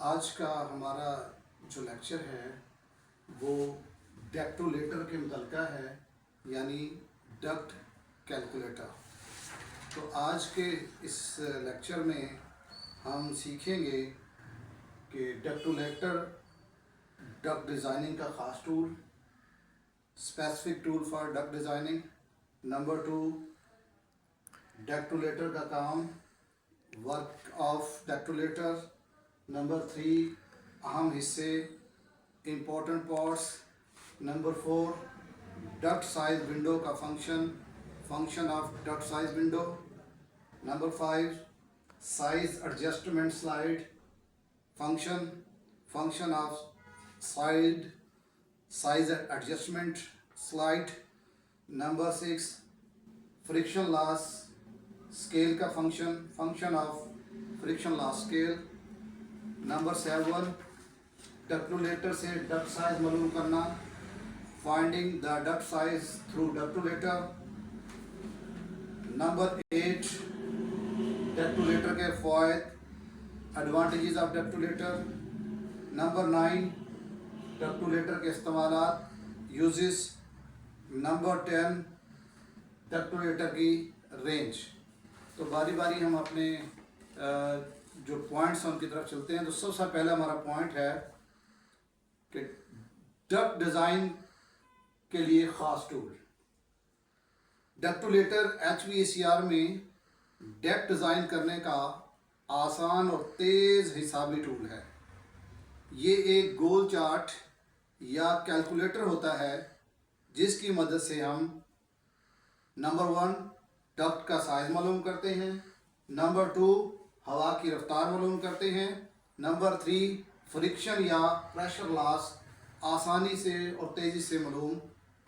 आज का हमारा जो लेक्चर है वो डेक्टोलेटर के मुतल्लिक़ है, यानी डक्ट कैलकुलेटर। तो आज के इस लेक्चर में हम सीखेंगे कि डेक्टोलेटर डक्ट डिज़ाइनिंग का ख़ास tool, specific tool for duct designing. Number 2, ductulator का काम, वर्क ऑफ डेक्टोलेटर। नंबर 3, अहम हिस्से, important parts. Number 4, duct size window का function of duct size window. Number 5, size adjustment slide, function of size adjustment slide. Number 6, friction loss scale का function of friction loss scale. Number 7, ductulator से duct size मालूम करना, finding the duct size through डेक्टोलेटर। Number 8, डेक्टोलेटर के फ़ायदे, advantages of ductulator. Number 9, डेक्टोलेटर के इस्तेमालात, uses. Number 10, डेक्टोलेटर की range. तो बारी बारी हम अपने जो पॉइंट्स हैं उनकी तरफ चलते हैं। तो सबसे पहला हमारा पॉइंट है कि डक्ट डिज़ाइन के लिए ख़ास टूल। डेक्टोलेटर HVACR में डक्ट डिज़ाइन करने का आसान और तेज़ हिसाबी टूल है। ये एक गोल चार्ट या कैलकुलेटर होता है जिसकी मदद से हम नंबर 1, डक्ट का साइज मालूम करते हैं। नंबर 2, हवा की रफ्तार मालूम करते हैं। नंबर 3, फ्रिक्शन या प्रेशर लॉस आसानी से और तेज़ी से मालूम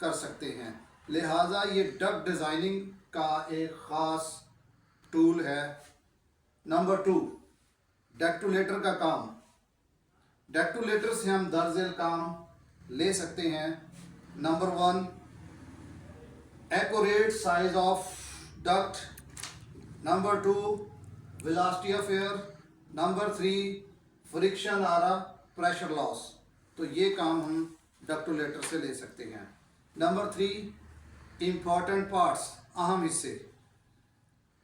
कर सकते हैं। लिहाजा ये डक्ट डिज़ाइनिंग का एक ख़ास टूल है। नंबर 2, डेक्टोलेटर का काम। डेक्टोलेटर से हम दर्ज काम ले सकते हैं। Number 1, accurate size of duct. Number 2, velocity of air. Number 3, friction और प्रेशर लॉस। तो ये काम हम डेक्टोलेटर से ले सकते हैं। नंबर 3, इम्पॉर्टेंट पार्ट्स, अहम हिस्से।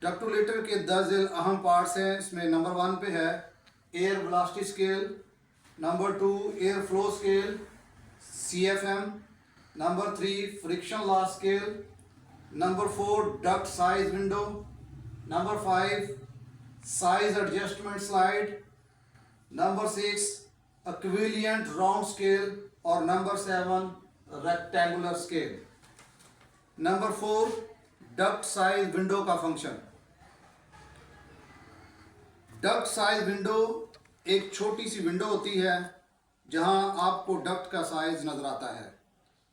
डेक्टोलेटर के 10 अहम पार्ट्स हैं। इसमें नंबर 1 पे है air velocity scale. Number 2, air flow scale CFM। Number 3, friction loss scale. Number 4, duct size window. Number 5, size adjustment slide. Number 6, equivalent round scale. और number 7, rectangular scale. Number 4, duct size window का function. Duct size window एक छोटी सी window होती है जहां आपको duct का size नजर आता है।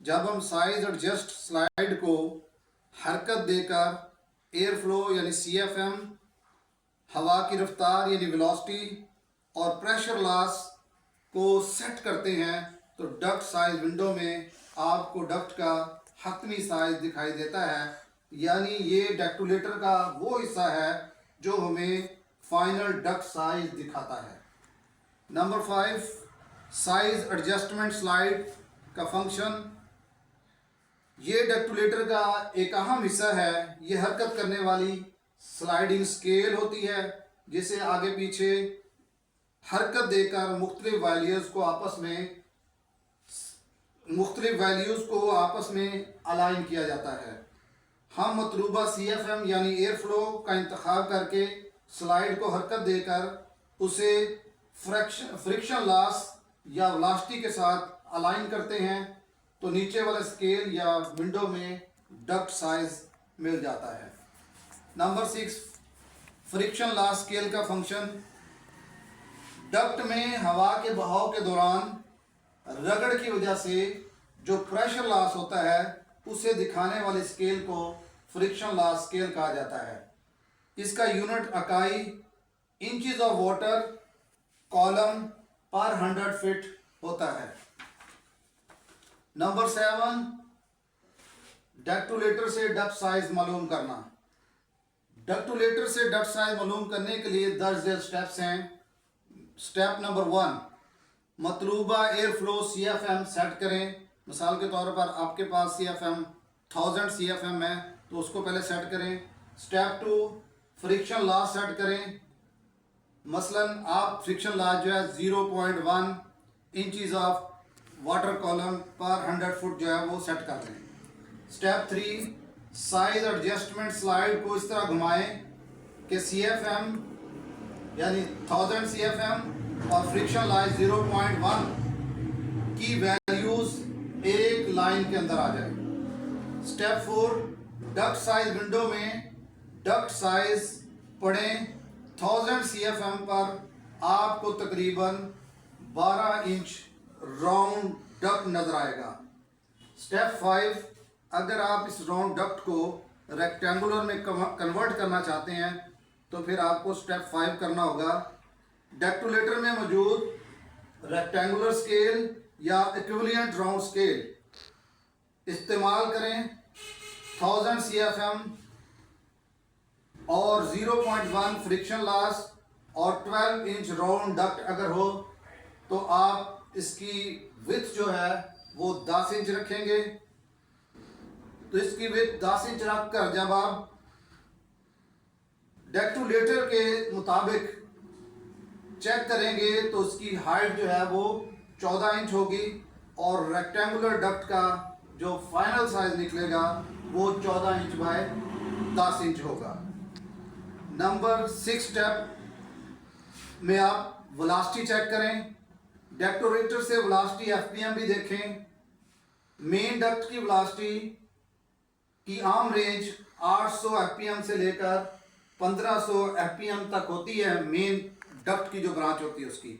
जब हम साइज एडजस्ट स्लाइड को हरकत देकर एयर फ्लो यानी CFM, हवा की रफ्तार यानी वेलोसिटी और प्रेशर लॉस को सेट करते हैं तो डक्ट साइज विंडो में आपको डक्ट का हतमी साइज दिखाई देता है। यानी ये डेक्टोलेटर का वो हिस्सा है जो हमें फाइनल डक्ट साइज दिखाता है। नंबर 5, साइज एडजस्टमेंट स्लाइड का फंक्शन। ये डेक्टोलेटर का एक अहम हिस्सा है। ये हरकत करने वाली स्लाइडिंग स्केल होती है जिसे आगे पीछे हरकत देकर मुख्तलिफ वैल्यूज़ को आपस में अलाइन किया जाता है। हम मतलूबा CFM यानी एयर फ्लो का इंतखाब करके स्लाइड को हरकत देकर उसे फ्रिक्शन लॉस या वेलोसिटी के साथ अलाइन करते हैं तो नीचे वाले स्केल या विंडो में डक्ट साइज मिल जाता है। नंबर 6, फ्रिक्शन लॉस स्केल का फंक्शन। डक्ट में हवा के बहाव के दौरान रगड़ की वजह से जो प्रेशर लॉस होता है उसे दिखाने वाले स्केल को फ्रिक्शन लॉस स्केल कहा जाता है। इसका यूनिट इकाई इंचेस ऑफ वाटर कॉलम पर 100 फीट होता है। नंबर 7, डेक्टोलेटर से डक्ट साइज मालूम करना। डेक्टोलेटर से डक्ट साइज मालूम करने के लिए 10 स्टेप्स हैं। स्टेप नंबर 1, मतलूबा एयर फ्लो CFM सेट करें। मिसाल के तौर पर आपके पास CFM 1000 CFM है तो उसको पहले सेट करें। स्टेप 2, फ्रिक्शन लॉस सेट करें। मसलन आप फ्रिक्शन लॉस जो है 0.1 इंचज़ ऑफ वाटर कॉलम पर 100 फुट जो है वो सेट कर लें। स्टेप 3, साइज एडजस्टमेंट स्लाइड को इस तरह घुमाएं कि CFM यानी 1000 CFM और फ्रिक्शन लॉस 0.1 की वैल्यूज एक लाइन के अंदर आ जाए। स्टेप 4, डक्ट साइज विंडो में डक्ट साइज पढ़ें। 1000 CFM पर आपको तकरीबन 12 इंच राउंड डक्ट नजर आएगा। स्टेप 5, अगर आप इस राउंड डक्ट को रेक्टेंगुलर में कन्वर्ट करना चाहते हैं तो फिर आपको स्टेप 5 करना होगा। डेक्टुलेटर में मौजूद रेक्टेंगुलर स्केल या इक्विवेलेंट राउंड स्केल इस्तेमाल करें। 1000 CFM और 0.1 फ्रिक्शन लॉस और 12 इंच राउंड डक्ट अगर हो तो आप इसकी विड्थ जो है वो 10 इंच रखेंगे। तो इसकी विड्थ 10 इंच रखकर जब आप डेक्टुलेटर के मुताबिक चेक करेंगे तो उसकी हाइट जो है वो 14 इंच होगी और रेक्टेंगुलर डक्ट का जो फाइनल साइज निकलेगा वो 14 इंच बाय 10 इंच होगा। नंबर 6 स्टेप में आप वेलोसिटी चेक करें। डेक्टुलेटर से वेलोसिटी FPM भी देखें। मेन डक्ट की वेलोसिटी की आम रेंज 800 FPM से लेकर 1500 FPM तक होती है। मेन डक्ट की जो ब्रांच होती है उसकी,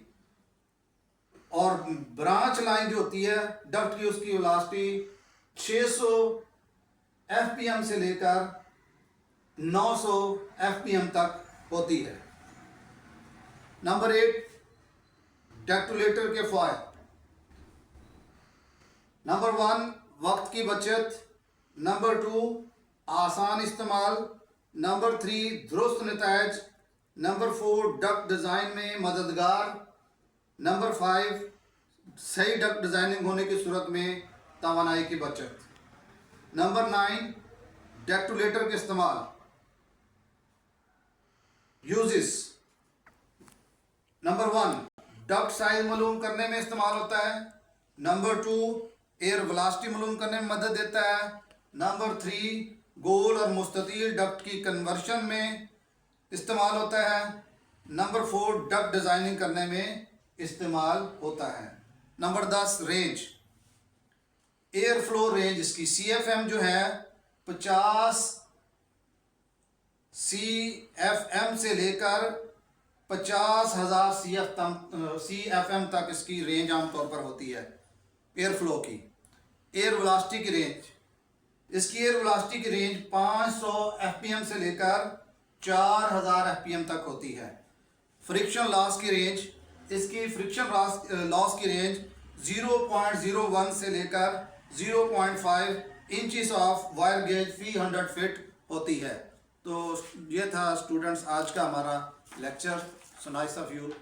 और ब्रांच लाइन जो होती है डक्ट की उसकी वेलोसिटी 600 FPM से लेकर 900 FPM तक होती है। नंबर 8, डेक्टुलेटर के फ़ायदे। नंबर 1, वक्त की बचत। नंबर 2, आसान इस्तेमाल। नंबर 3, दुरुस्त नताइज। नंबर 4, डक्ट डिज़ाइन में मददगार। नंबर 5, सही डक्ट डिज़ाइनिंग होने की सूरत में तवानाई की बचत। नंबर 9, डेक्टुलेटर के इस्तेमाल। यूजेस। नंबर 1, डक्ट साइज मालूम करने में इस्तेमाल होता है। नंबर 2, एयर वेलोसिटी मालूम करने में मदद देता है। नंबर 3, गोल और मुस्ततील डक्ट की कन्वर्शन में इस्तेमाल होता है। नंबर 4, डक्ट डिज़ाइनिंग करने में इस्तेमाल होता है। Number 10, range. Air flow range इसकी CFM जो है 50 CFM से लेकर 50,000 CFM तक इसकी रेंज आमतौर पर होती है एयर फ्लो की। एयर वेलोसिटी की रेंज, इसकी एयर वेलोसिटी की रेंज 500 FPM से लेकर 4000 FPM तक होती है। फ्रिक्शन लॉस की रेंज, इसकी फ्रिक्शन लॉस की रेंज 0.01 से लेकर 0.5 inches of wire gauge fee 100 feet होती है। तो ये था स्टूडेंट्स आज का हमारा lecture. So nice of you.